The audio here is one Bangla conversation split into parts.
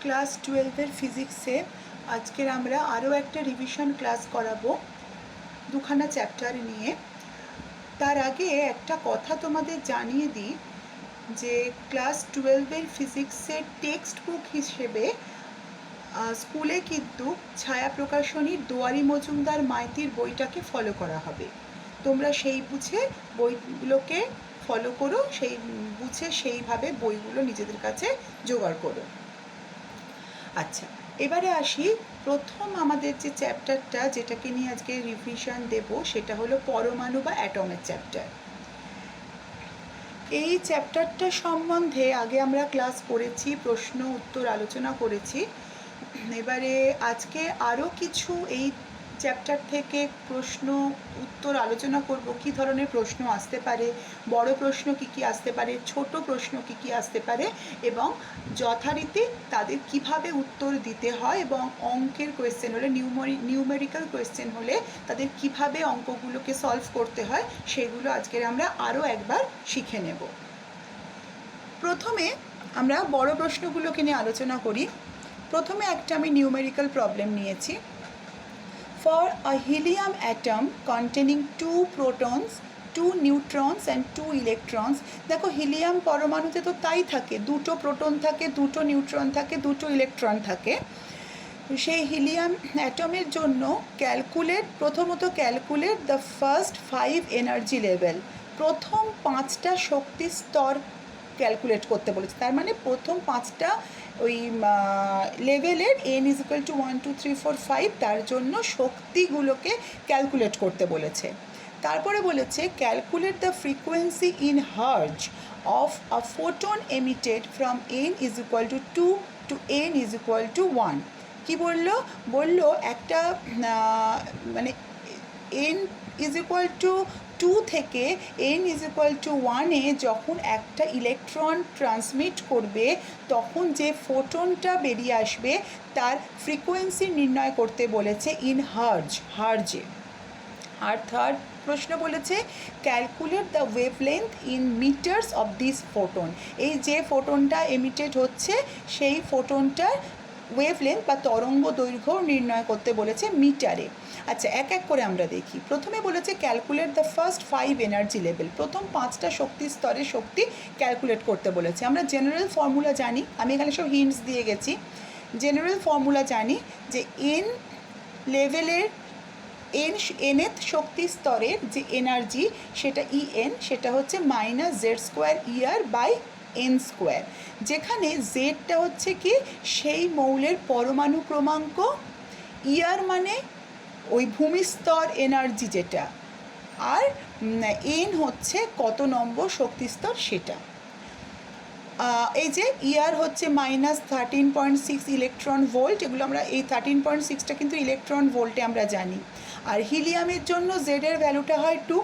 ক্লাস 12-এর ফিজিক্সে আজকের আমরা আরও একটা রিভিশন ক্লাস করাবো দুখানা চ্যাপ্টার নিয়ে। তার আগে একটা কথা তোমাদের জানিয়ে দিই যে ক্লাস 12-এর ফিজিক্সের টেক্সট বুক হিসেবে স্কুলে কিন্তু ছায়া প্রকাশনীর দুয়ারি মজুমদার মাইতির বইটাকে ফলো করা হবে। তোমরা সেই বুঝে বইগুলোকে ফলো করো, সেই বুঝে সেইভাবে বইগুলো নিজেদের কাছে জোগাড় করো। আচ্ছা, এবারে আসি প্রথম আমাদের যে চ্যাপ্টারটা যেটাকে নিয়ে আজকে রিভিশন দেব সেটা হলো পরমাণু বা অ্যাটমের চ্যাপ্টার। এই চ্যাপ্টারটা সম্বন্ধে আগে আমরা ক্লাস করেছি, প্রশ্ন উত্তর আলোচনা করেছি। এবারে আজকে আরও কিছু এই চ্যাপ্টার থেকে প্রশ্ন উত্তর আলোচনা করব। কী ধরনের প্রশ্ন আসতে পারে, বড় প্রশ্ন কী আসতে পারে, ছোট প্রশ্ন কী আসতে পারে, এবং যথারীতি তাদের কিভাবে উত্তর দিতে হয়, এবং অঙ্কের কোয়েশ্চেন হলে নিউমেরিক্যাল কোয়েশ্চেন হলে তাদের কিভাবে অঙ্কগুলোকে সলভ করতে হয় সেগুলো আজকের আমরা আরও একবার শিখে নেব। প্রথমে আমরা বড় প্রশ্নগুলোকে নিয়ে আলোচনা করি। প্রথমে একটা আমি নিউমেরিক্যাল প্রবলেম নিয়েছি। For a helium atom containing 2 protons, 2 neutrons and 2 electrons, দেখো হিলিয়াম পরমাণুতে তো তাই থাকে, দুটো প্রোটন থাকে, দুটো নিউট্রন থাকে, দুটো ইলেকট্রন থাকে। সেই হিলিয়াম অ্যাটমের জন্য প্রথমত calculate the first 5 energy level, প্রথম 5টা শক্তি স্তর ক্যালকুলেট করতে বলেছে। তার মানে প্রথম 5টা ওই লেভেলের n = 1 2 3 4 5 তার জন্য শক্তিগুলোকে ক্যালকুলেট করতে বলেছে। তারপরে বলেছে calculate the frequency in hertz of a photon emitted from n = 2 to n = 1। কি বললো একটা মানে n = 2 থেকে n = 1-এ যখন একটা ইলেকট্রন ট্রান্সমিট করবে তখন যে ফোটনটা বেরিয়ে আসবে তার ফ্রিকোয়েন্সি নির্ণয় করতে বলেছে ইন হার্জে। আর থার্ড প্রশ্ন বলেছে calculate the wavelength in metres of this photon, এই যে ফোটনটা এমিটেড হচ্ছে সেই ফোটনটার ওয়েভলেন্থ বা তরঙ্গ দৈর্ঘ্য নির্ণয় করতে বলেছে মিটারে। আচ্ছা, এক এক করে আমরা দেখি। প্রথমে বলেছে calculate the first 5 energy level, প্রথম 5টা শক্তি স্তরের শক্তি ক্যালকুলেট করতে বলেছে। আমরা জেনারেল ফর্মুলা জানি, আমি এখানে সব হিন্টস দিয়ে গেছি। জেনারেল ফর্মুলা জানি যে এন লেভেলের nth শক্তি স্তরের যে এনার্জি সেটা En, সেটা হচ্ছে -z²/n², যেখানে জেডটা হচ্ছে কি সেই মৌলের পরমাণু ক্রমাঙ্ক, ইয়ার মানে ওই ভূমিস্তর এনার্জি যেটা, আর এন হচ্ছে কত নম্বর শক্তিস্তর সেটা। এই যে ইয়ার হচ্ছে -13.6 ইলেকট্রন ভোল্ট, এগুলো আমরা এই 13.6টা কিন্তু ইলেকট্রন ভোল্টে আমরা জানি। আর হিলিয়ামের জন্য জেডের ভ্যালুটা হয় 2।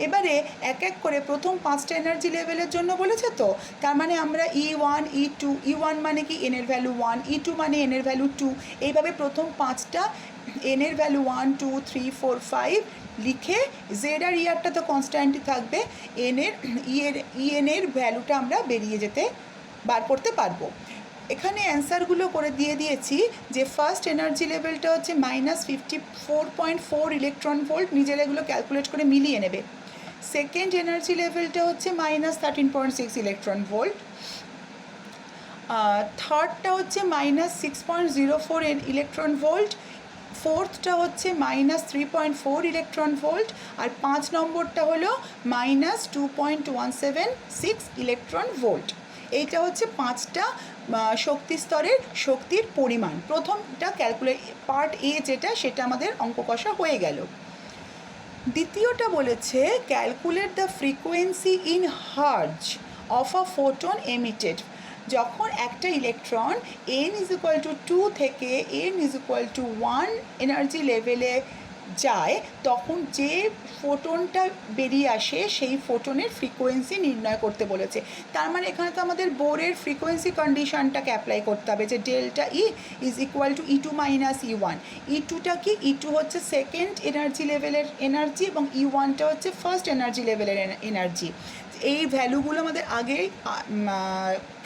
এবারে এক এক করে প্রথম 5টা এনার্জি লেভেলের জন্য বলেছে, তো তার মানে আমরা E1 E2, E1 মানে কি এনের ভ্যালু 1, E2 মানে এনের ভ্যালু 2, এইভাবে প্রথম 5টা এনের ভ্যালু 1 2 3 4 5 লিখে জেড আর ইয়ারটা তো কনস্ট্যান্টই থাকবে, এনের ভ্যালুটা আমরা বার করতে পারবো। এখানে অ্যান্সারগুলো করে দিয়ে দিয়েছি যে ফার্স্ট এনার্জি লেভেলটা হচ্ছে -54.4 ইলেকট্রন ভোল্ট, নিজের এগুলো ক্যালকুলেট করে মিলিয়ে নেবে। সেকেন্ড এনার্জি লেভেলটা হচ্ছে -13.6 ইলেকট্রন ভোল্ট। থার্ডটা হচ্ছে -6.04 ইলেকট্রন ভোল্ট। ফোর্থটা হচ্ছে -3.4 ইলেকট্রন ভোল্ট। আর 5 নম্বরটা হলো -2.176 ইলেকট্রন ভোল্ট। এইটা হচ্ছে 5টা শক্তি স্তরের শক্তির পরিমাণ। প্রথমটা পার্ট এ যেটা, সেটা আমাদের অঙ্ক কষা হয়ে গেল। দ্বিতীয়টা বলেছে calculate the frequency in hertz of a photon emitted, যখন একটা ইলেকট্রন n = 2 থেকে n = 1 এনার্জি লেভেলে যায় তখন যে ফোটনটা বেরিয়ে আসে সেই ফোটনের ফ্রিকোয়েন্সি নির্ণয় করতে বলেছে। তার মানে এখানে তো আমাদের বোরের ফ্রিকোয়েন্সি কন্ডিশনটাকে অ্যাপ্লাই করতে হবে যে ডেল্টা E = E2 - E1। E2টা কি? E2 হচ্ছে সেকেন্ড এনার্জি লেভেলের এনার্জি এবং E1টা হচ্ছে ফার্স্ট এনার্জি লেভেলের এনার্জি। এই ভ্যালুগুলো আমাদের আগেই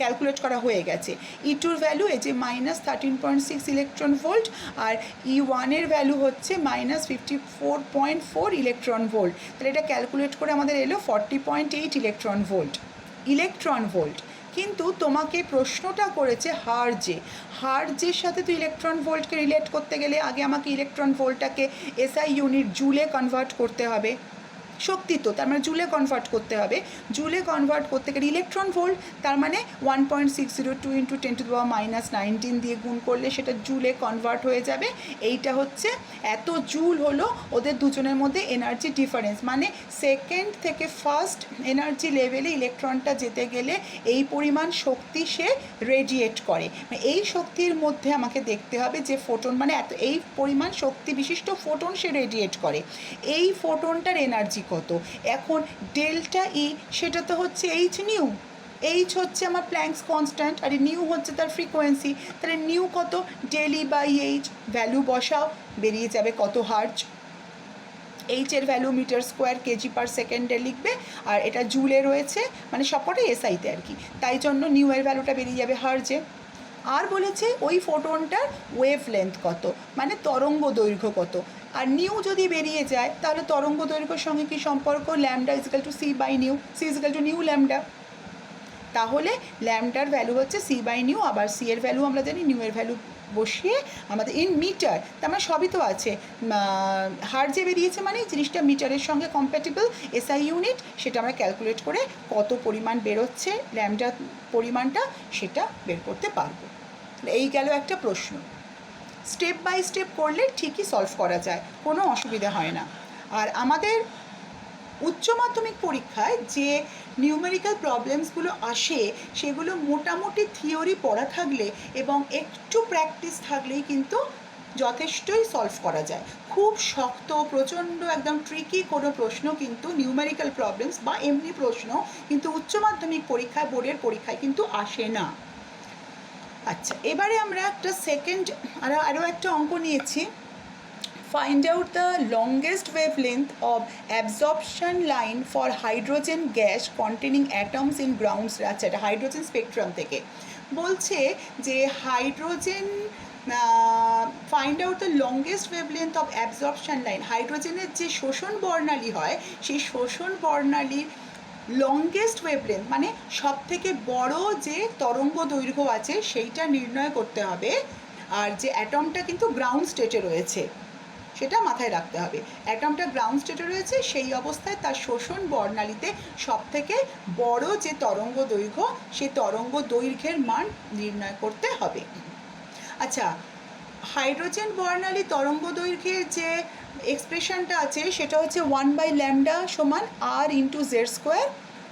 ক্যালকুলেট করা হয়ে গেছে। E2 এর ভ্যালু এই যে -13.6 ইলেকট্রন ভোল্ট, আর E1 এর ভ্যালু হচ্ছে -54.4 ইলেকট্রন ভোল্ট। তাহলে এটা ক্যালকুলেট করে আমাদের এলো 40.8 ইলেকট্রন ভোল্ট। কিন্তু তোমাকে প্রশ্নটা করেছে হার্জের সাথে তো ইলেকট্রন ভোল্টকে রিলেট করতে গেলে আগে আমাকে ইলেকট্রন ভোল্টটাকে SI ইউনিট জুলে কনভার্ট করতে হবে। শক্তি তো, তার মানে জুলে কনভার্ট করতে হবে। জুলে কনভার্ট করতে গেলে ইলেকট্রন ভোল্ট, তার মানে 1.602 × 10⁻19 দিয়ে গুণ করলে সেটা জুলে কনভার্ট হয়ে যাবে। এইটা হচ্ছে এত জুল হলো ওদের দুজনের মধ্যে এনার্জি ডিফারেন্স, মানে সেকেন্ড থেকে ফার্স্ট এনার্জি লেভেলে ইলেকট্রনটা যেতে গেলে এই পরিমাণ শক্তি সে রেডিয়েট করে। এই শক্তির মধ্যে আমাকে দেখতে হবে যে ফোটন, মানে এই পরিমাণ শক্তি বিশিষ্ট ফোটন সে রেডিয়েট করে। এই ফোটনটার এনার্জি কত? এখন ডেল্টা ই সেটা তো হচ্ছে এইচ নিউ। এইচ হচ্ছে আমার প্ল্যাঙ্কস কনস্ট্যান্ট, আর নিউ হচ্ছে তার ফ্রিকোয়েন্সি। তাহলে নিউ কত? Del E by H, value বসাও, বেরিয়ে যাবে কত হার্জ। এইচের value metre square KG per সেকেন্ডে লিখবে, আর এটা জুলে রয়েছে, মানে সবকটাই এসআইতে আর কি, তাই জন্য নিউ এর ভ্যালুটা বেরিয়ে যাবে হার্জে। আর বলেছে ওই ফোটনটার ওয়েভ লেন্থ কত, মানে তরঙ্গ দৈর্ঘ্য কত। আর নিউ যদি বেরিয়ে যায় তাহলে তরঙ্গ দৈর্ঘ্যের সঙ্গে কি সম্পর্ক? Lambda equal to C by nu, C equal to nu lambda. তাহলে ল্যামডার ভ্যালু হচ্ছে সি বাই নিউ, আবার সি এর ভ্যালু আমরা জানি, নিউ এর ভ্যালু বসিয়ে আমাদের ইন মিটার, তার মানে সবই তো আছে। হার্জে বেরিয়েছে মানে জিনিসটা মিটারের সঙ্গে কম্প্যাটিবল এসআই ইউনিট, সেটা আমরা ক্যালকুলেট করে কত পরিমাণ বেরোচ্ছে ল্যামডা পরিমাণটা সেটা বের করতে পারবো। এই গেল একটা প্রশ্ন। স্টেপ বাই স্টেপ করলে ঠিকই সলভ করা যায়, কোনো অসুবিধা হয় না। আর আমাদের উচ্চ মাধ্যমিক পরীক্ষায় যে নিউমেরিক্যাল প্রবলেমসগুলো আসে সেগুলো মোটামুটি থিওরি পড়া থাকলে এবং একটু প্র্যাকটিস থাকলেই কিন্তু যথেষ্টই সলভ করা যায়। খুব শক্ত, প্রচণ্ড একদম ট্রিকি কোনো প্রশ্ন কিন্তু নিউমেরিক্যাল প্রবলেমস বা এমনি প্রশ্ন কিন্তু উচ্চ মাধ্যমিক পরীক্ষায়, বোর্ডের পরীক্ষায় কিন্তু আসে না। আচ্ছা, এবারে আমরা একটা আরও একটা অঙ্ক নিয়েছি। Find out the longest wavelength of absorption line for hydrogen gas containing atoms in ground state। আচ্ছা, এটা হাইড্রোজেন স্পেকট্রাম থেকে বলছে যে hydrogen find out the longest wavelength of absorption line. হাইড্রোজেনের যে শোষণ বর্ণালী হয় সেই শোষণ বর্ণালীর লংগেস্ট ওয়েভলেন্থ, মানে সব থেকে বড় যে তরঙ্গ দৈর্ঘ্য আছে সেইটা নির্ণয় করতে হবে। আর যে অ্যাটমটা কিন্তু গ্রাউন্ড স্টেটে রয়েছে সেটা মাথায় রাখতে হবে। অ্যাটমটা গ্রাউন্ড স্টেটে রয়েছে, সেই অবস্থায় তার শোষণ বর্ণালীতে সব থেকে বড় যে তরঙ্গ দৈর্ঘ্য সেই তরঙ্গ দৈর্ঘ্যের মান নির্ণয় করতে হবে। আচ্ছা, হাইড্রোজেন বর্ণালী তরঙ্গ দৈর্ঘ্যের যে এক্সপ্রেশনটা আছে সেটা হচ্ছে 1/λ সমান r into Z square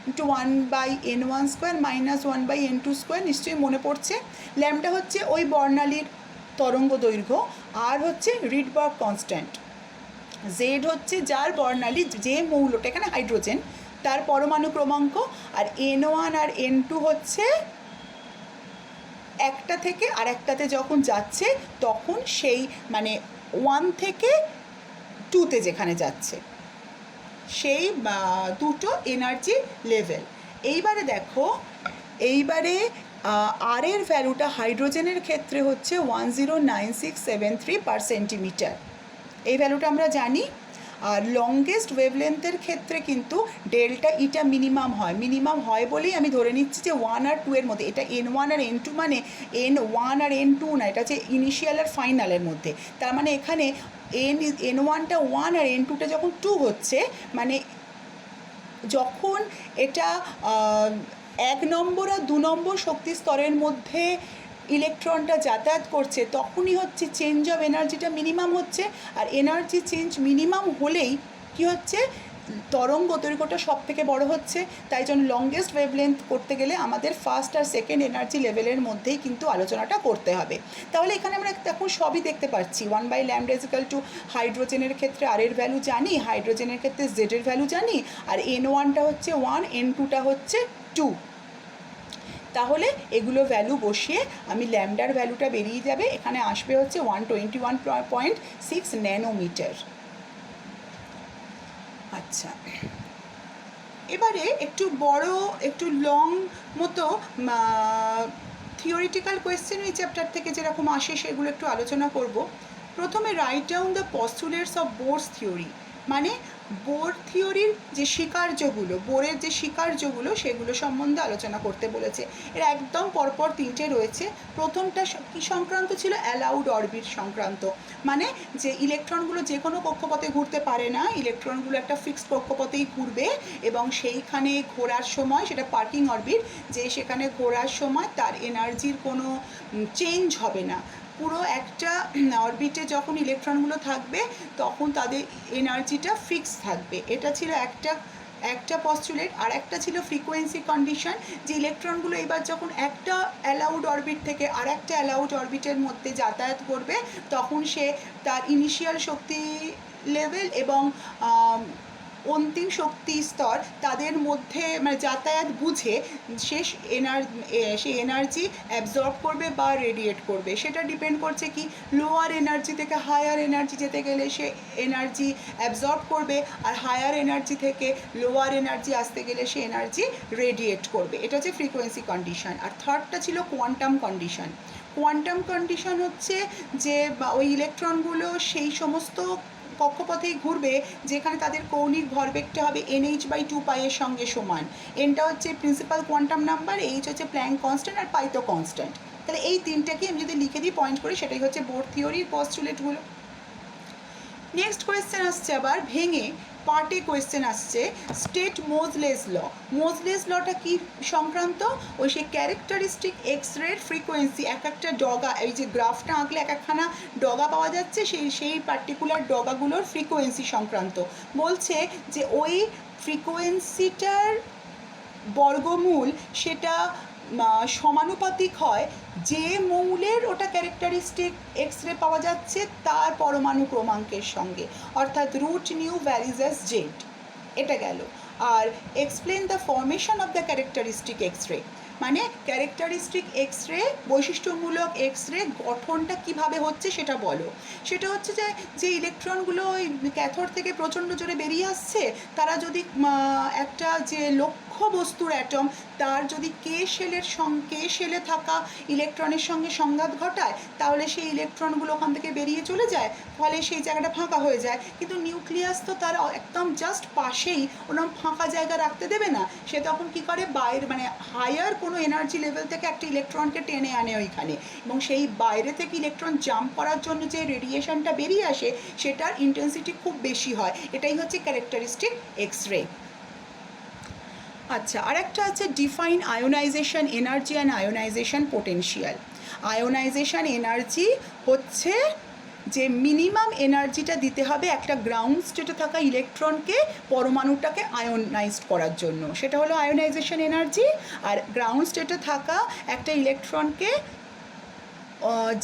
into 1/n1² minus 1/n2²। নিশ্চয়ই মনে পড়ছে। ল্যামডা হচ্ছে ওই বর্ণালীর তরঙ্গ দৈর্ঘ্য, আর হচ্ছে রিডবার্গ কনস্ট্যান্ট, জেড হচ্ছে যার বর্ণালী, যে মৌলটা এখানে হাইড্রোজেন, তার পরমাণু ক্রমাঙ্ক, আর n1 আর n2 হচ্ছে একটা থেকে আর একটাতে যখন যাচ্ছে তখন সেই মানে 1 থেকে 2তে যেখানে যাচ্ছে সেই দুটো এনার্জি লেভেল। এইবারে দেখো, এইবারে আর এর ভ্যালুটা হাইড্রোজেনের ক্ষেত্রে হচ্ছে 109673 পার সেন্টিমিটার, এই ভ্যালুটা আমরা জানি। আর লংগেস্ট ওয়েভলেন্থের ক্ষেত্রে কিন্তু ডেল্টা ইটা মিনিমাম হয় বলেই আমি ধরে নিচ্ছি যে 1 আর 2 এর মধ্যে। এটা n1 আর n2 মানে n1 আর n2 না, এটা হচ্ছে ইনিশিয়াল আর ফাইনালের মধ্যে। তার মানে এখানে n1টা 1 আর n2টা যখন 2 হচ্ছে, মানে যখন এটা 1 নম্বর আর 2 নম্বর শক্তি স্তরের মধ্যে ইলেকট্রনটা যাতায়াত করছে তখনই হচ্ছে চেঞ্জ অফ এনার্জিটা মিনিমাম হচ্ছে। আর এনার্জি চেঞ্জ মিনিমাম হলেই কি হচ্ছে, তরঙ্গ দৈর্ঘ্যটা সব থেকে বড় হচ্ছে। তাই জন্য লংগেস্ট ওয়েভলেন্থ করতে গেলে আমাদের ফার্স্ট আর সেকেন্ড এনার্জি লেভেলের মধ্যেই কিন্তু আলোচনাটা করতে হবে। তাহলে এখানে আমরা এখন সবই দেখতে পাচ্ছি। 1/λ ইজিক্যাল টু হাইড্রোজেনের ক্ষেত্রে আর এর ভ্যালু জানি, হাইড্রোজেনের ক্ষেত্রে জেড এর ভ্যালু জানি, আর n1টা হচ্ছে 1, n2টা হচ্ছে 2। তাহলে এগুলো ভ্যালু বসিয়ে আমি ল্যামডার ভ্যালুটা বেরিয়ে যাবে, এখানে আসবে হচ্ছে 121.6 ন্যানোমিটার। আচ্ছা, এবারে একটু বড় একটু লং মতো থিওরিটিক্যাল কোয়েশ্চেন এই চ্যাপ্টার থেকে যেরকম আসে সেগুলো একটু আলোচনা করব। প্রথমে write down the postulates of Bohr's theory, মানে বোর থিওরির যে স্বীকার্যগুলো, বোরের যে স্বীকার্যগুলো সেগুলো সম্বন্ধে আলোচনা করতে বলেছে। এর একদম পরপর তিনটে রয়েছে। প্রথমটা কী সংক্রান্ত ছিল? অ্যালাউড অরবিট সংক্রান্ত, মানে যে ইলেকট্রনগুলো যে কোনো কক্ষপথে ঘুরতে পারে না, ইলেকট্রনগুলো একটা ফিক্সড কক্ষপথেই ঘুরবে এবং সেইখানে ঘোরার সময় সেটা পার্কিং অরবিট, যে সেখানে ঘোরার সময় তার এনার্জির কোনো চেঞ্জ হবে না। পুরো একটা অরবিটে যখন ইলেকট্রনগুলো থাকবে তখন তাদের এনার্জিটা ফিক্স থাকবে। এটা ছিল একটা পস্টুলেট। আর একটা ছিল ফ্রিকোয়েন্সি কন্ডিশন, যে ইলেকট্রনগুলো এবার যখন একটা অ্যালাউড অরবিট থেকে আর একটা অ্যালাউড অরবিটের মধ্যে যাতায়াত করবে তখন সে তার ইনিশিয়াল শক্তি লেভেল এবং অন্তিম শক্তি স্তর তাদের মধ্যে মানে যাতায়াত বুঝে সেই এনার্জি অ্যাবজর্ব করবে বা রেডিয়েট করবে। সেটা ডিপেন্ড করছে কি, লোয়ার এনার্জি থেকে হায়ার এনার্জি যেতে গেলে সে এনার্জি অ্যাবজর্ব করবে, আর হায়ার এনার্জি থেকে লোয়ার এনার্জি আসতে গেলে সে এনার্জি রেডিয়েট করবে। এটা হচ্ছে ফ্রিকোয়েন্সি কন্ডিশন। আর থার্ডটা ছিল কোয়ান্টাম কন্ডিশন। কোয়ান্টাম কন্ডিশন হচ্ছে যে ওই ইলেকট্রনগুলো সেই সমস্ত কক্ষপথেই ঘুরবে যেখানে তাদের কৌণিক ভরবেগটা হবে NH/2π এর সঙ্গে সমান। এনটা হচ্ছে প্রিন্সিপাল কোয়ান্টাম নাম্বার, এইচ হচ্ছে প্ল্যাঙ্ক কনস্ট্যান্ট, আর পাই তো কনস্ট্যান্ট। তাহলে এই তিনটাকে আমি যদি লিখে দিই পয়েন্ট করি, সেটাই হচ্ছে বোর থিওরির পস্টুলেটগুলো। নেক্সট কোয়েশ্চেন আসছে আবার ভেঙে পার্টে কোয়েশ্চেন আসছে, স্টেট মোজলেস ল। মোজলেস লটা কি সংক্রান্ত? ওই সেই ক্যারেক্টারিস্টিক এক্স রের ফ্রিকোয়েন্সি, এক একটা ডগা, এই যে গ্রাফটা আঁকলে এক একখানা ডগা পাওয়া যাচ্ছে, সেই পার্টিকুলার ডগাগুলোর ফ্রিকোয়েন্সি সংক্রান্ত। বলছে যে ওই ফ্রিকোয়েন্সিটার বর্গমূল সেটা সমানুপাতিক হয় যে মৌলের ওটা ক্যারেক্টারিস্টিক এক্স রে পাওয়া যাচ্ছে তার পরমাণু ক্রমাঙ্কের সঙ্গে, অর্থাৎ root nu varies as Z. এটা গেল। আর explain the formation of the characteristic X ray, মানে ক্যারেক্টারিস্টিক এক্স রে, বৈশিষ্ট্যমূলক এক্স রে গঠনটা কিভাবে হচ্ছে সেটা বলো। সেটা হচ্ছে যে ইলেকট্রনগুলো ওই ক্যাথোড থেকে প্রচণ্ড জোরে বেরিয়ে আসছে, তারা যদি একটা যে লক্ষ্য বস্তুর অ্যাটম তার যদি কে শেলে থাকা ইলেকট্রনের সঙ্গে সংঘাত ঘটায় তাহলে সেই ইলেকট্রনগুলো ওখান থেকে বেরিয়ে চলে যায়, ফলে সেই জায়গাটা ফাঁকা হয়ে যায়। কিন্তু নিউক্লিয়াস তো তার একদম জাস্ট পাশেই, ওরকম ফাঁকা জায়গা রাখতে দেবে না। সে তখন কি করে, বাইরে মানে হায়ার কোনো এনার্জি লেভেল থেকে একটা ইলেকট্রনকে টেনে আনে ওইখানে, এবং সেই বাইরে থেকে ইলেকট্রন জাম্প করার জন্য যে রেডিয়েশনটা বেরিয়ে আসে সেটার ইন্টেন্সিটি খুব বেশি হয়। এটাই হচ্ছে ক্যারেক্টারিস্টিক এক্স রে। আচ্ছা, আরেকটা আছে define ionisation energy and ionisation potential. Ionisation energy হচ্ছে যে মিনিমাম এনার্জিটা দিতে হবে একটা গ্রাউন্ড স্টেটে থাকা ইলেকট্রনকে পরমাণুটাকে আয়োনাইজড করার জন্য, সেটা হলো আয়োনাইজেশন এনার্জি। আর গ্রাউন্ড স্টেটে থাকা একটা ইলেকট্রনকে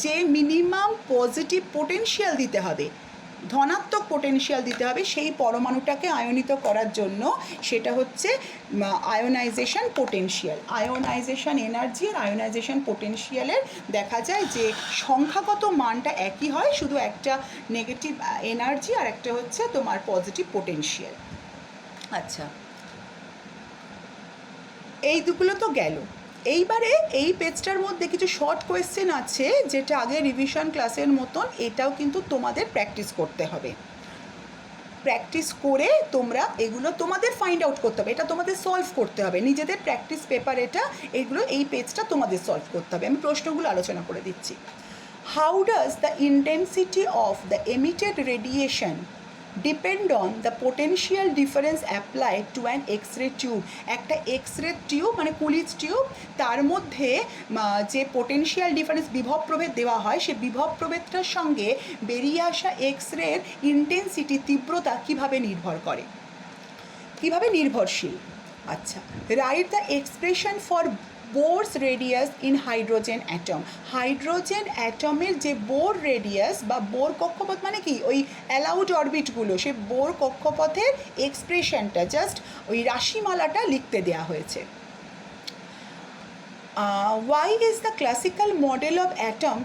যে মিনিমাম পজিটিভ পোটেনশিয়াল দিতে হবে, ধনাত্মক পোটেনশিয়াল দিতে হবে সেই পরমাণুটাকে আয়নিত করার জন্য, সেটা হচ্ছে আয়োনাইজেশন পোটেনশিয়াল। আয়োনাইজেশন এনার্জি আর আয়োনাইজেশন পোটেনশিয়ালের দেখা যায় যে সংখ্যাগত মানটা একই হয়, শুধু একটা নেগেটিভ এনার্জি আর একটা হচ্ছে তোমার পজিটিভ পোটেনশিয়াল। আচ্ছা, এই দুগুলো তো গেল। এইবারে এই পেজটার মধ্যে কিছু শর্ট কোয়েশ্চেন আছে যেটা আগে রিভিশন ক্লাসের মতন এটাও কিন্তু তোমাদের প্র্যাকটিস করতে হবে। প্র্যাকটিস করে তোমরা এগুলো তোমাদের ফাইন্ড আউট করতে হবে, এটা তোমাদের সলভ করতে হবে, নিজেদের প্র্যাকটিস পেপার এটা, এগুলো এই পেজটা তোমাদের সলভ করতে হবে। আমি প্রশ্নগুলো আলোচনা করে দিচ্ছি। How does the intensity of the emitted radiation depend on the potential difference applied to an X-ray tube? একটা এক্স-রে টিউব মানে কুলিজ টিউব, তার মধ্যে যে পোটেনশিয়াল ডিফারেন্স বিভব প্রভেদ দেওয়া হয়, সে বিভব প্রভেদটার সঙ্গে বেরিয়ে আসা এক্স-রের ইন্টেন্সিটি তীব্রতা কিভাবে নির্ভর করে, কিভাবে নির্ভরশীল। আচ্ছা, write the expression for Bohr's radius in hydrogen atom. Hydrogen অ্যাটমের যে বোর রেডিয়াস বা বোর কক্ষপথ মানে কি ওই অ্যালাউড অরবিটগুলো, সে বোর কক্ষপথের এক্সপ্রেশনটা জাস্ট ওই রাশিমালাটা লিখতে দেওয়া হয়েছে। Why is the classical model of atom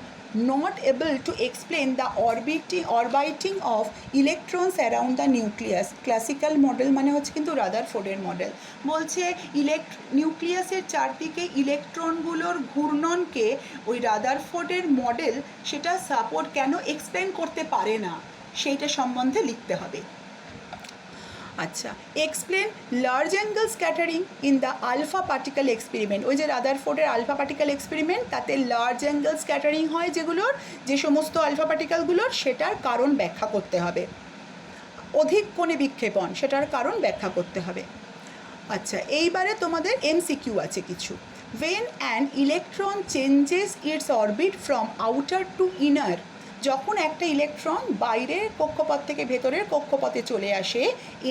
not able to explain the orbiting of electrons around the nucleus. Classical model মানে হচ্ছে কিন্তু রাদারফোর্ডের মডেল, বলছে নিউক্লিয়াসের চারদিকে ইলেকট্রনগুলোর ঘূর্ণনকে ওই রাদারফোর্ডের মডেল সেটা সাপোর্ট কেন এক্সপ্লেন করতে পারে না সেইটা সম্বন্ধে লিখতে হবে। আচ্ছা, explain large angle scattering in the alpha particle experiment. ওই যে রাদারফোর্ডের আলফা পার্টিকেল এক্সপেরিমেন্ট, তাতে লার্জ অ্যাঙ্গেল স্ক্যাটারিং হয় যেগুলোর, যে সমস্ত আলফা পার্টিকেলগুলোর, সেটার কারণ ব্যাখ্যা করতে হবে। অধিক কোণে বিক্ষেপণ, সেটার কারণ ব্যাখ্যা করতে হবে। আচ্ছা, এইবারে তোমাদের এমসিকিউ আছে কিছু। when an electron changes its orbit from outer to inner, যখন একটা ইলেকট্রন বাইরের কক্ষপথ থেকে ভেতরের কক্ষপথে চলে আসে,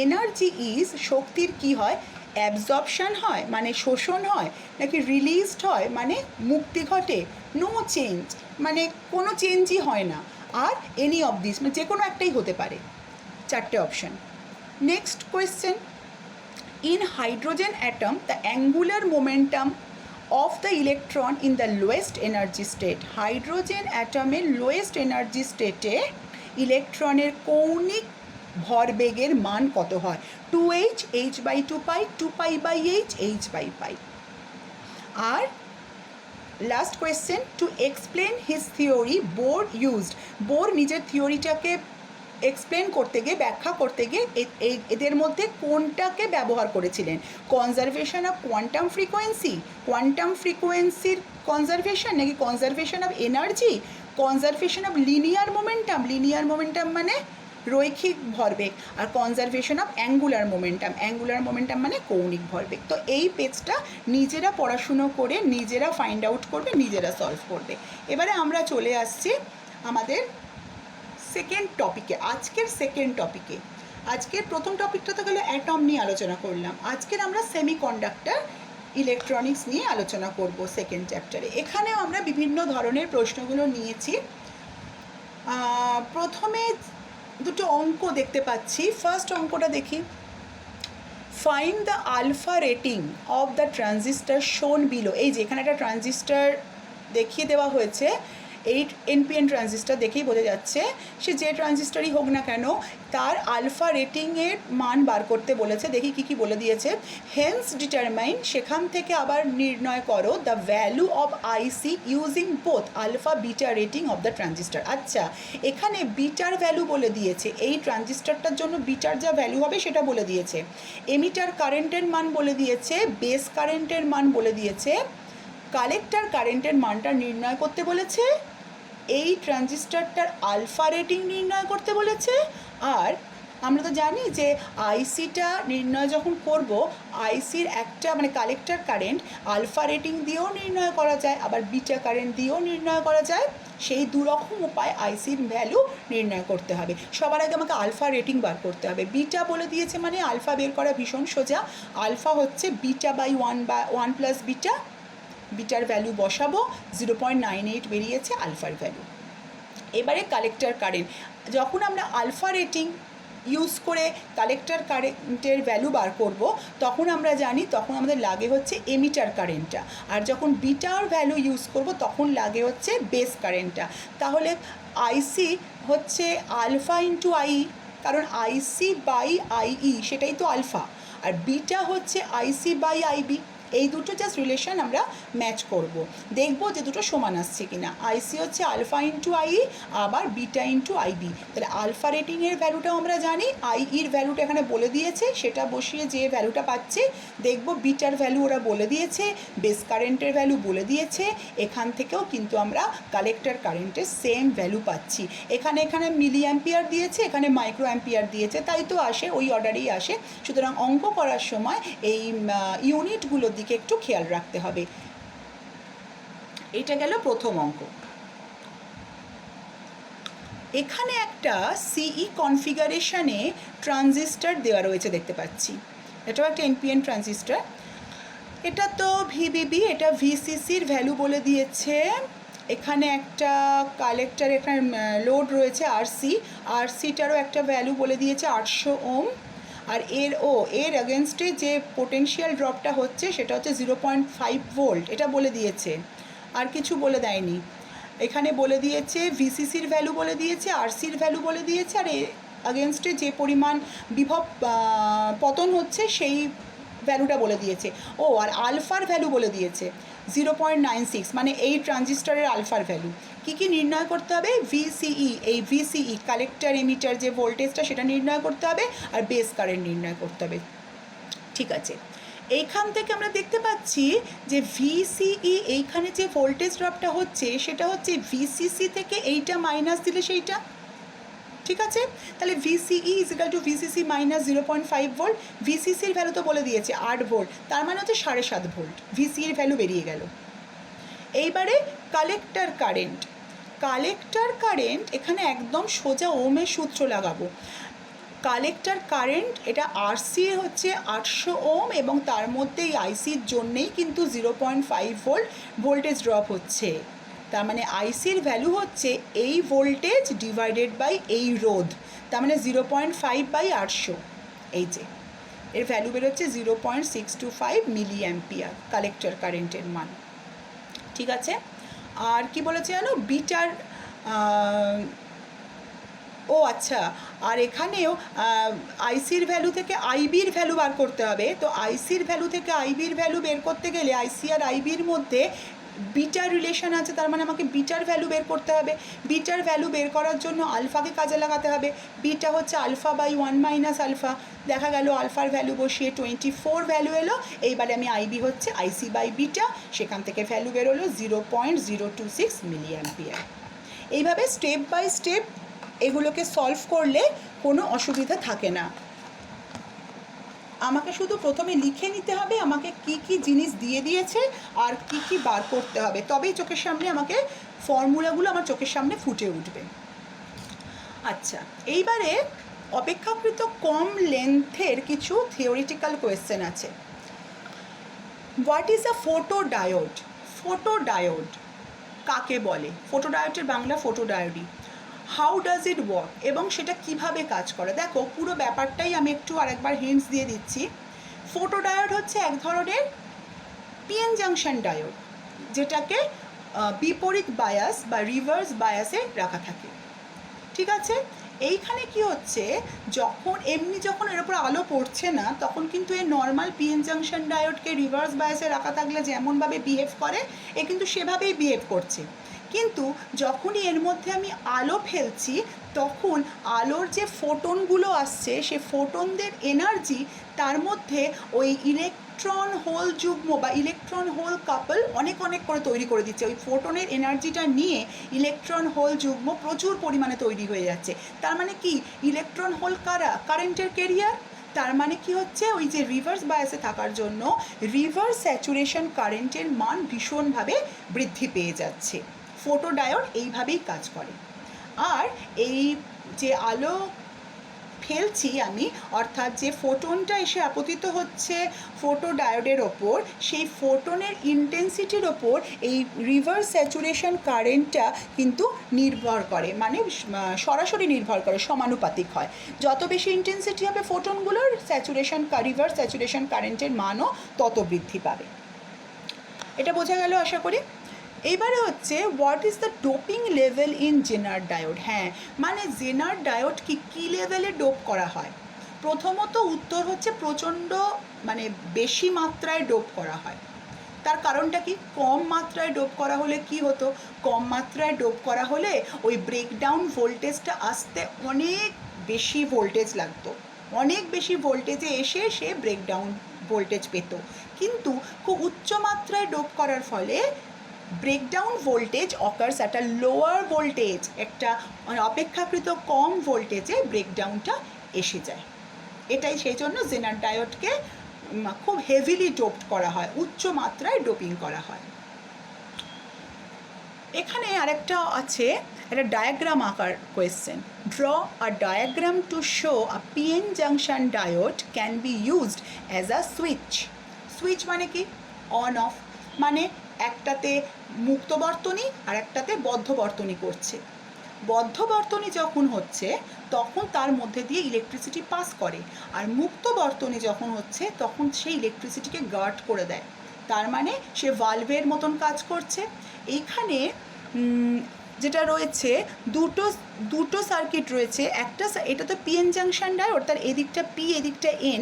এনার্জি ইজ, শক্তির কি হয়, অ্যাবজর্পশন হয় মানে শোষণ হয়, নাকি রিলিজড হয় মানে মুক্তি ঘটে, নো চেঞ্জ মানে কোনো চেঞ্জই হয় না, আর এনি অফ দিস মানে যে কোনো একটাই হতে পারে। চারটে option. Next question, in hydrogen atom the angular momentum of the electron in the lowest energy state, hydrogen অ্যাটমের লোয়েস্ট এনার্জি স্টেটে ইলেকট্রনের কৌণিক ভরবেগের মান কত হয়? 2h, h/2π, 2π/h, h/π। আর last question, to explain his theory Bohr used, Bohr নিজের থিওরিটাকে এক্সপ্লেন করতে গিয়ে, ব্যাখ্যা করতে গিয়ে এদের মধ্যে কোনটাকে ব্যবহার করেছিলেন? Conservation of quantum frequency, quantum ফ্রিকোয়েন্সির কনজারভেশন, নাকি conservation of energy, conservation of linear momentum, linear momentum মানে রৈখিক ভরবেগ, আর conservation of angular momentum, angular momentum মানে কৌণিক ভরবেগ। তো এই পেজটা নিজেরা পড়াশুনো করে নিজেরা ফাইন্ড আউট করবে, নিজেরা সলভ করবে। এবারে আমরা চলে আসছি আমাদের সেকেন্ড টপিকে, আজকের সেকেন্ড টপিকে। আজকের প্রথম টপিকটা তো গেলো অ্যাটম নিয়ে আলোচনা করলাম, আজকের আমরা সেমিকন্ডাক্টর ইলেকট্রনিক্স নিয়ে আলোচনা করব সেকেন্ড চ্যাপ্টারে। এখানেও আমরা বিভিন্ন ধরনের প্রশ্নগুলো নিয়েছি। প্রথমে দুটো অঙ্ক দেখতে পাচ্ছি। ফার্স্ট অঙ্কটা দেখি, find the alpha rating of the transistor shown below. এই যে এখানে একটা ট্রানজিস্টার দেখিয়ে দেওয়া হয়েছে, এই এনপিএন ট্রানজিস্টার দেখেই বোঝা যাচ্ছে, সে যে ট্রানজিস্টারই হোক না কেন তার আলফা রেটিংয়ের মান বার করতে বলেছে। দেখি কী কী বলে দিয়েছে। হেন্স ডিটারমাইন, সেখান থেকে আবার নির্ণয় করো the value of IC using both alpha beta rating of the transistor. আচ্ছা, এখানে বিটার ভ্যালু বলে দিয়েছে, এই ট্রানজিস্টারটার জন্য বিটার যা ভ্যালু হবে সেটা বলে দিয়েছে। এমিটার কারেন্টের মান বলে দিয়েছে, বেস কারেন্টের মান বলে দিয়েছে, কালেক্টর কারেন্টের মানটা নির্ণয় করতে বলেছে, এই ট্রানজিস্টারটার আলফা রেটিং নির্ণয় করতে বলেছে। আর আমরা তো জানি যে আইসিটা নির্ণয় যখন করব, আইসির একটা মানে কালেক্টর কারেন্ট আলফা রেটিং দিয়েও নির্ণয় করা যায়, আবার বিটা কারেন্ট দিয়েও নির্ণয় করা যায়। সেই দুরকম উপায় আইসির ভ্যালু নির্ণয় করতে হবে। সবার আগে আমাকে আলফা রেটিং বার করতে হবে। বিটা বলে দিয়েছে মানে আলফা বের করা ভীষণ সোজা। আলফা হচ্ছে বিটা/1 বা 1 + বিটা, বিটার ভ্যালু বসাবো, 0.98 বেরিয়েছে আলফার ভ্যালু। এবারে কালেক্টর কারেন্ট, যখন আমরা আলফা রেটিং ইউজ করে কালেক্টর কারেন্টের ভ্যালু বার করব, তখন আমরা জানি তখন আমাদের লাগে হচ্ছে এমিটার কারেন্টটা, আর যখন বিটার ভ্যালু ইউজ করব তখন লাগে হচ্ছে বেস কারেন্টটা। তাহলে আইসি হচ্ছে আলফা ইন্টু আই, কারণ IC/IE সেটাই তো আলফা, আর বিটা হচ্ছে IC/IB। এই দুটো জাস্ট রিলেশন আমরা ম্যাচ করব, দেখব যে দুটো সমান আসছে কিনা। আইসি হচ্ছে আলফা ইন্টু আই, আবার বিটা ইন্টু আইবি। তাহলে আলফা রেটিংয়ের ভ্যালুটাও আমরা জানি, আইইর ভ্যালুটা এখানে বলে দিয়েছে, সেটা বসিয়ে যে ভ্যালুটা পাচ্ছে দেখব। বিটার ভ্যালু ওরা বলে দিয়েছে, বেস কারেন্টের ভ্যালু বলে দিয়েছে। এখান থেকেও কিন্তু আমরা কালেক্টর কারেন্টের সেম ভ্যালু পাচ্ছি। এখানে মিলি অ্যাম্পিয়ার দিয়েছে, এখানে মাইক্রো অ্যাম্পিয়ার দিয়েছে, তাই তো আসে, ওই অর্ডারেই আসে। সুতরাং অঙ্ক করার সময় এই ইউনিটগুলোর দিকে একটু খেয়াল রাখতে হবে। এটা গেল প্রথম অঙ্ক। এখানে একটা সিই কনফিগারেশনে ট্রানজিস্টার দেওয়া রয়েছে দেখতে পাচ্ছি। এটাও একটা এনপিএন ট্রানজিস্টার। এটা তো ভিবিবি, এটা ভিসিসির ভ্যালু বলে দিয়েছে। এখানে একটা কালেক্টর, এখানে লোড রয়েছে আরসিটারও একটা ভ্যালু বলে দিয়েছে 800 ওম। আর এর এগেনস্টে যে পোটেনশিয়াল ড্রপটা হচ্ছে সেটা হচ্ছে 0.5 ভোল্ট, এটা বলে দিয়েছে, আর কিছু বলে দেয়নি। এখানে বলে দিয়েছে ভিসিসির ভ্যালু বলে দিয়েছে, আরসির ভ্যালু বলে দিয়েছে, আর আগেনস্টে যে পরিমাণ বিভব পতন হচ্ছে সেই ভ্যালুটা বলে দিয়েছে। ও আর আলফার ভ্যালু বলে দিয়েছে 0.96, মানে এই ট্রানজিস্টরের আলফার ভ্যালু। কী কী নির্ণয় করতে হবে? ভিসিই, এই ভিসিই কালেক্টর এমিটার যে ভোল্টেজটা সেটা নির্ণয় করতে হবে, আর বেস কারেন্ট নির্ণয় করতে হবে। ঠিক আছে, এইখান থেকে আমরা দেখতে পাচ্ছি যে ভিসিই এইখানে যে ভোল্টেজ ড্রপটা হচ্ছে সেটা হচ্ছে ভিসিসি থেকে এইটা মাইনাস দিলে সেইটা। ঠিক আছে, তাহলে VCE is equal to VCC minus 0.5 volt. ভিসিসির ভ্যালু তো বলে দিয়েছে 8 ভোল্ট, তার মানে হচ্ছে 7.5 ভোল্ট। ভিসির ভ্যালু বেরিয়ে গেল। এইবারে কালেক্টর কারেন্ট, কালেক্টর কারেন্ট এখানে একদম সোজা ওহমের সূত্র লাগাবো। কালেক্টর কারেন্ট এটা আরসি হচ্ছে 800 ওহম, এবং তার মধ্যে এই আইসির জন্যেই কিন্তু 0.5 ভোল্ট ভোল্টেজ ড্রপ হচ্ছে। তার মানে আইসির ভ্যালু হচ্ছে এই ভোল্টেজ ডিভাইডেড বাই এই রোধ, তার মানে 0.5/800। এই যে এর ভ্যালু বেরোচ্ছে 0.625 মিলি অ্যাম্পিয়ার কালেক্টর কারেন্টের মান। ঠিক আছে, আর কি বলেছে জানো? বিটার ও আচ্ছা, আর এখানেও আইসির ভ্যালু থেকে আইবির ভ্যালু বার করতে হবে। তো আইসির ভ্যালু থেকে আইবির ভ্যালু বের করতে গেলে আইসি আর আইবির মধ্যে বিটার রিলেশন আছে, তার মানে আমাকে বিটার ভ্যালু বের করতে হবে। বিটার ভ্যালু বের করার জন্য আলফাকে কাজে লাগাতে হবে। বিটা হচ্ছে আলফা বাই 1 মাইনাস আলফা, দেখা গেল আলফার ভ্যালু বসিয়ে 24 ভ্যালু এলো। এইবারে আমি আইবি হচ্ছে আইসি বাই বিটা, সেখান থেকে ভ্যালু বেরোলো 0.026 মিলি অ্যাম্পিয়ার। এইভাবে স্টেপ বাই স্টেপ এগুলোকে সলভ করলে কোনো অসুবিধা থাকে না। আমাকে শুধু প্রথমে লিখে নিতে হবে আমাকে কি কি জিনিস দিয়ে দিয়েছে আর কি কি বার করতে হবে, তবেই চোখের সামনে আমাকে ফর্মুলাগুলো আমার চোখের সামনে ফুটে উঠবে। আচ্ছা, এইবারে অপেক্ষাকৃত কম লেন্থের কিছু থিওরিটিক্যাল কোয়েশ্চেন আছে। What is a photodiode? Photodiode কাকে বলে? ফোটোডায়োডের বাংলা ফোটোডায়োডই। হাউ ডাজ ইট ওয়ার্ক, এবং সেটা কিভাবে কাজ করে? দেখো, পুরো ব্যাপারটাই আমি একটু আরেকবার হিন্টস দিয়ে দিচ্ছি। ফোটোডায়োড হচ্ছে এক ধরনের পিএন জাংশন ডায়োড, যেটাকে বিপরীত বায়াস বা রিভার্স বায়াসে রাখা থাকে। ঠিক আছে, এইখানে কি হচ্ছে, যখন এর উপর আলো পড়ছে না তখন কিন্তু এই নর্মাল পিএন জাংশন ডায়োডকে রিভার্স বায়াসে রাখা থাকলে যেমনভাবে বিহেভ করে এ কিন্তু সেভাবেই বিহেভ করছে। কিন্তু যখনই এর মধ্যে আমি আলো ফেলছি তখন আলোর যে ফোটনগুলো আসছে সে ফোটনদের এনার্জি তার মধ্যে ওই ইলেকট্রন হোল যুগ্ম বা ইলেকট্রন হোল কাপল অনেক অনেক করে তৈরি করে দিচ্ছে। ওই ফোটনের এনার্জিটা নিয়ে ইলেকট্রন হোল যুগ্ম প্রচুর পরিমাণে তৈরি হয়ে যাচ্ছে। তার মানে কি, ইলেকট্রন হোল কারা? কারেন্টের ক্যারিয়ার। তার মানে কি হচ্ছে, ওই যে রিভার্স বায়াসে থাকার জন্য রিভার্স স্যাচুরেশন কারেন্টের মান ভীষণভাবে বৃদ্ধি পেয়ে যাচ্ছে। ফোটোডায়োড এইভাবেই কাজ করে। আর এই যে আলো ফেলছি আমি, অর্থাৎ যে ফোটনটা এসে আপতিত হচ্ছে ফোটোডায়োডের ওপর, সেই ফোটনের ইন্টেন্সিটির ওপর এই রিভার্স স্যাচুরেশন কারেন্টটা কিন্তু নির্ভর করে, মানে সরাসরি নির্ভর করে, সমানুপাতিক হয়। যত বেশি ইন্টেন্সিটি হবে ফোটনগুলোর, রিভার্স স্যাচুরেশন কারেন্টের মানও তত বৃদ্ধি পাবে। এটা বোঝা গেল আশা করি। এইবারে হচ্ছে what is the doping level in Zener diode. হ্যাঁ, মানে জেনার ডায়োড কী লেভেলে ডোপ করা হয়? প্রথমত উত্তর হচ্ছে প্রচণ্ড, মানে বেশি মাত্রায় ডোপ করা হয়। তার কারণটা কি? কম মাত্রায় ডোপ করা হলে কি হতো? কম মাত্রায় ডোপ করা হলে ওই ব্রেকডাউন ভোল্টেজটা আসতে অনেক বেশি ভোল্টেজ লাগতো, অনেক বেশি ভোল্টেজে এসে সে ব্রেকডাউন ভোল্টেজ পেত। কিন্তু খুব উচ্চ মাত্রায় ডোপ করার ফলে ব্রেকডাউন ভোল্টেজ অকার্স একটা লোয়ার ভোল্টেজ, একটা অপেক্ষাকৃত কম ভোল্টেজে ব্রেকডাউনটা এসে যায়। এটাই সেই জন্য জেনার ডায়োডকে খুব হেভিলি ডোপড করা হয়, উচ্চ মাত্রায় ডোপিং করা হয়। এখানে আরেকটা আছে, একটা ডায়াগ্রাম আকার question. Draw a diagram to show a PN junction diode can be used as a switch. Switch মানে কি? অন অফ, মানে একটাতে মুক্ত বর্তনী আর একটাতে বদ্ধ বর্তনী করছে। বদ্ধ বর্তনী যখন হচ্ছে তখন তার মধ্যে দিয়ে ইলেকট্রিসিটি পাস করে, আর মুক্ত বর্তনী যখন হচ্ছে তখন সেই ইলেকট্রিসিটিকে গার্ড করে দেয়। তার মানে সে ভালভের মতন কাজ করছে। এইখানে যেটা রয়েছে দুটো সার্কিট রয়েছে, একটা এটা তো পিএন জাংশন ডায়োড, তার এদিকটা পি এদিকটা এন,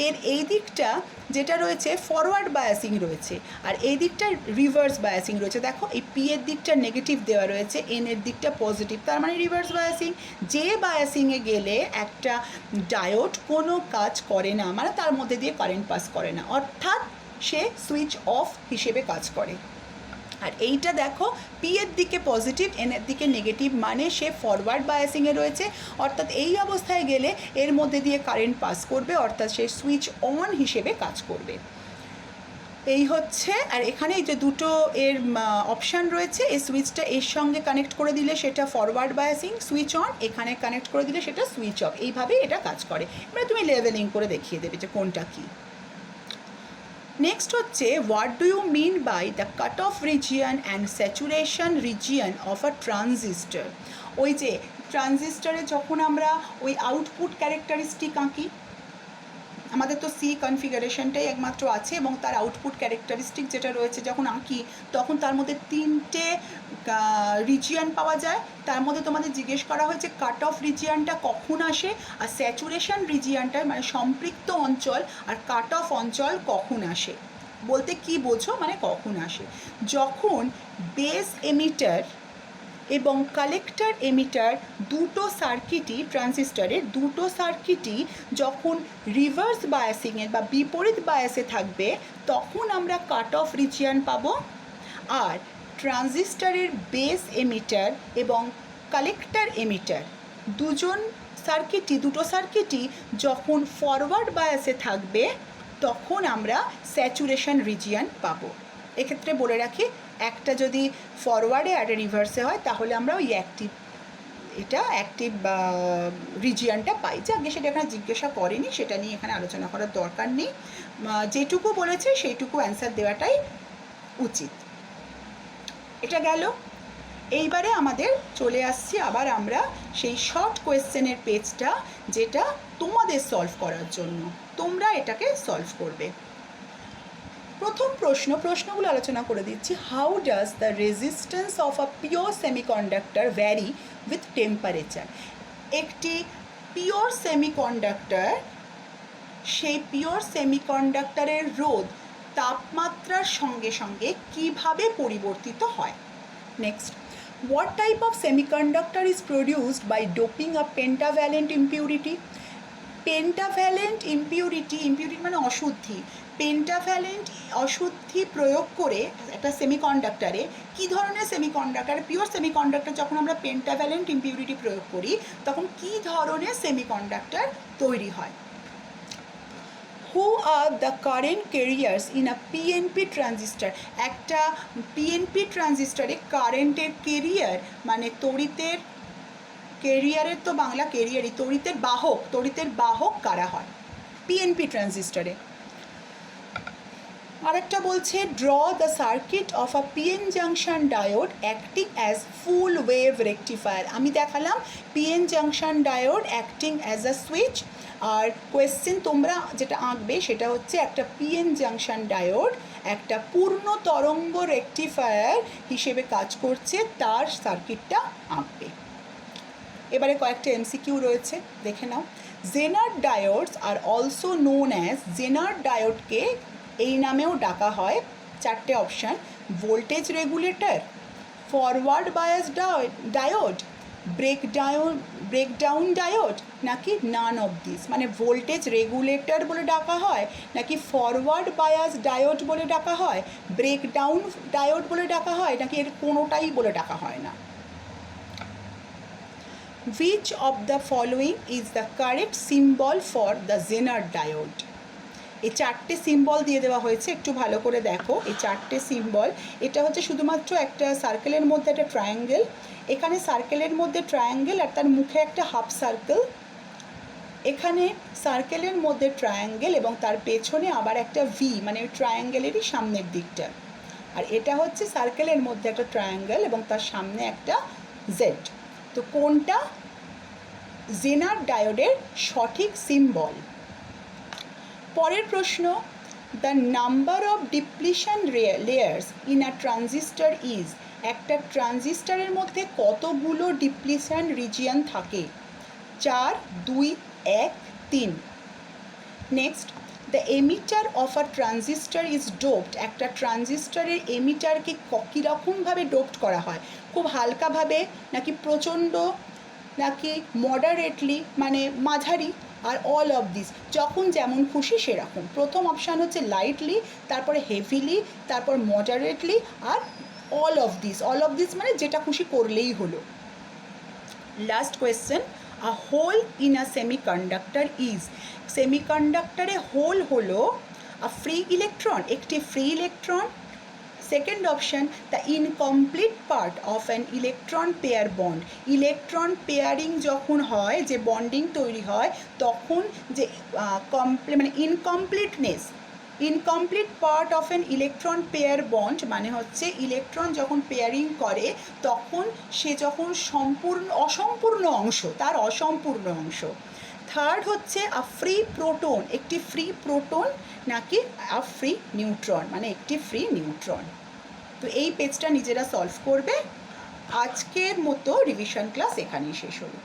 এর এই দিকটা যেটা রয়েছে ফরওয়ার্ড বায়াসিং রয়েছে আর এই দিকটা রিভার্স বায়াসিং রয়েছে। দেখো এই পি এর দিকটা নেগেটিভ দেওয়া রয়েছে, এন এর দিকটা পজিটিভ, তার মানে রিভার্স বায়াসিং। যে বায়াসিংয়ে গেলে একটা ডায়োড কোনো কাজ করে না, মানে তার মধ্যে দিয়ে কারেন্ট পাস করে না, অর্থাৎ সে সুইচ অফ হিসেবে কাজ করে। আর এইটা দেখো পি এর দিকে পজিটিভ, এন এর দিকে নেগেটিভ, মানে সে ফরওয়ার্ড বায়াসিংয়ে রয়েছে, অর্থাৎ এই অবস্থায় গেলে এর মধ্যে দিয়ে কারেন্ট পাস করবে, অর্থাৎ সে সুইচ অন হিসেবে কাজ করবে। এই হচ্ছে, আর এখানে এই যে দুটো এর অপশান রয়েছে, এই সুইচটা এর সঙ্গে কানেক্ট করে দিলে সেটা ফরওয়ার্ড বায়াসিং সুইচ অন, এখানে কানেক্ট করে দিলে সেটা সুইচ অফ, এইভাবেই এটা কাজ করে। এবার তুমি লেভেলিং করে দেখিয়ে দেবে যে কোনটা কী। নেক্সট হচ্ছে what do you mean by the cut off region and saturation region of a transistor. ওই যে ট্রানজিস্টরে যখন আমরা ওই আউটপুট ক্যারেক্টারিস্টিক আঁকি, আমাদের তো সি কনফিগারেশনটাই একমাত্র আছে এবং তার আউটপুট ক্যারেক্টারিস্টিক যেটা রয়েছে যখন আঁকি তখন তার মধ্যে 3টে রিজিয়ন পাওয়া যায়। তার মধ্যে তোমাদের জিজ্ঞেস করা হয়েছে কাট অফ রিজিয়নটা কখন আসে আর স্যাচুরেশন রিজিয়নটা মানে সম্পৃক্ত অঞ্চল আর কাট অফ অঞ্চল কখন আসে। বলতে কি বোঝো, মানে কখন আসে যখন বেস এমিটার এবং কালেক্টর এমিটার দুটো সার্কিটই ট্রানজিস্টরের দুটো সার্কিটই যখন রিভার্স বায়াসিংয়ে বা বিপরীত বায়াসে থাকবে তখন আমরা কাট অফ রিজিয়ন পাবো। আর ট্রানজিস্টরের বেস এমিটার এবং কালেক্টর এমিটার দুটো সার্কিটই যখন ফরওয়ার্ড বায়াসে থাকবে তখন আমরা স্যাচুরেশন রিজিয়ন পাবো। এক্ষেত্রে বলে রাখি, একটা যদি ফরওয়ার্ডে আর রিভার্সে হয় তাহলে আমরা ওই অ্যাক্টিভ রিজিয়নটা পাই। যাকে সেটা এখানে জিজ্ঞাসা করেনি, সেটা নিয়ে এখানে আলোচনা করার দরকার নেই, যেটুকু বলেছে সেইটুকু অ্যান্সার দেওয়াটাই উচিত। এটা গেল। এইবারে আমাদের চলে আসছি আবার আমরা সেই শর্ট কোয়েশ্চেনের পেজটা, যেটা তোমাদের সলভ করার জন্য, তোমরা এটাকে সলভ করবে। প্রথম প্রশ্নগুলো আলোচনা করে দিচ্ছি। How does the resistance of a pure semiconductor vary with temperature. একটি পিওর সেমিকন্ডাক্টর, সেই পিওর সেমিকন্ডাক্টরের রোধ তাপমাত্রার সঙ্গে সঙ্গে কিভাবে পরিবর্তিত হয়। Next, what type of semiconductor is produced by doping a pentavalent impurity? Pentavalent impurity মানে অশুদ্ধি, পেন্টাভ্যালেন্ট অশুদ্ধি প্রয়োগ করে একটা সেমিকন্ডাক্টরে, কী ধরনের সেমিকন্ডাক্টর, পিওর সেমিকন্ডাক্টর যখন আমরা পেন্টাভ্যালেন্ট ইম্পিউরিটি প্রয়োগ করি তখন কী ধরনের সেমিকন্ডাক্টর তৈরি হয়। Who are the current carriers in a PNP transistor. একটা পিএনপি ট্রানজিস্টারে কারেন্টের ক্যারিয়ার মানে তড়িতের, ক্যারিয়ারের তো বাংলা ক্যারিয়ারই, তড়িতের বাহক কারা হয় পিএনপি ট্রানজিস্টারে। আরেকটা বলছে draw the circuit of a PN junction diode acting as full wave rectifier. আমি দেখালাম PN junction diode acting as a switch, আর কোয়েশ্চেন তোমরা যেটা আঁকবে সেটা হচ্ছে একটা পিএন জাংশন ডায়োড একটা পূর্ণ তরঙ্গ রেকটিফায়ার হিসেবে কাজ করছে, তার সার্কিটটা আঁকবে। এবারে কয়েকটা এমসিকিউ রয়েছে, দেখে নাও। Zener diodes are also known as, Zener ডায়োডকে এই নামেও ডাকা হয়, 4টে option, voltage regulator, forward bias diode, breakdown diode, নাকি নান অফ দিস। মানে ভোল্টেজ রেগুলেটর বলে ডাকা হয়, নাকি ফরওয়ার্ড বায়াস ডায়োড বলে ডাকা হয়, ব্রেকডাউন ডায়োড বলে ডাকা হয়, নাকি এর কোনোটাই বলে ডাকা হয় না। Which of the following is the correct symbol for the Zener diode? এই 4টে সিম্বল দিয়ে দেওয়া হয়েছে, একটু ভালো করে দেখো। এই 4টে সিম্বল, এটা হচ্ছে শুধুমাত্র একটা সার্কেলের মধ্যে একটা ট্রায়াঙ্গেল, এখানে সার্কেলের মধ্যে ট্রায়াঙ্গেল আর তার মুখে একটা হাফ সার্কেল, এখানে সার্কেলের মধ্যে ট্রায়াঙ্গেল এবং তার পেছনে আবার একটা ভি, মানে ওই ট্রায়াঙ্গেলেরই সামনের দিকটা। আর এটা হচ্ছে সার্কেলের মধ্যে একটা ট্রায়াঙ্গেল এবং তার সামনে একটা জেড। তো কোনটা জেনার ডায়োডের সঠিক সিম্বল? পরের প্রশ্ন, the number of depletion layers in a transistor is, একটা ট্রানজিস্টরের মধ্যে কতগুলো ডিপ্লিশন রিজিয়ন থাকে? 4, 2, 1, 3। Next, the emitter of a transistor is doped. একটা ট্রানজিস্টরের এমিটারকে কীরকমভাবে ডোপড করা হয়? খুব হালকাভাবে, নাকি প্রচণ্ড, নাকি মডারেটলি মানে মাঝারি, আর অল অফ দিস, যখন যেমন খুশি সেরকম। প্রথম অপশান হচ্ছে লাইটলি, তারপরে হেভিলি, তারপর মডারেটলি, আর all of this. All of this মানে যেটা খুশি করলেই হলো। Last question, a hole in a semiconductor is. সেমিকন্ডাক্টরে হোল হলো আ ফ্রি ইলেকট্রন, একটি free electron. Second option, the incomplete part of an electron pair bond. Electron pairing যখন হয়, যে বন্ডিং তৈরি হয়, তখন যে মানে incomplete part of an electron pair bond মানে হচ্ছে ইলেকট্রন যখন পেয়ারিং করে তখন সে যখন অসম্পূর্ণ অংশ, তার অসম্পূর্ণ অংশ। থার্ড হচ্ছে আ ফ্রি প্রোটন, একটি ফ্রি প্রোটন, নাকি আ ফ্রি নিউট্রন মানে একটি ফ্রি নিউট্রন। তো এই পেজটা নিজেরা সলভ করবে। আজকের মতো রিভিশন ক্লাস এখানেই শেষ হলো।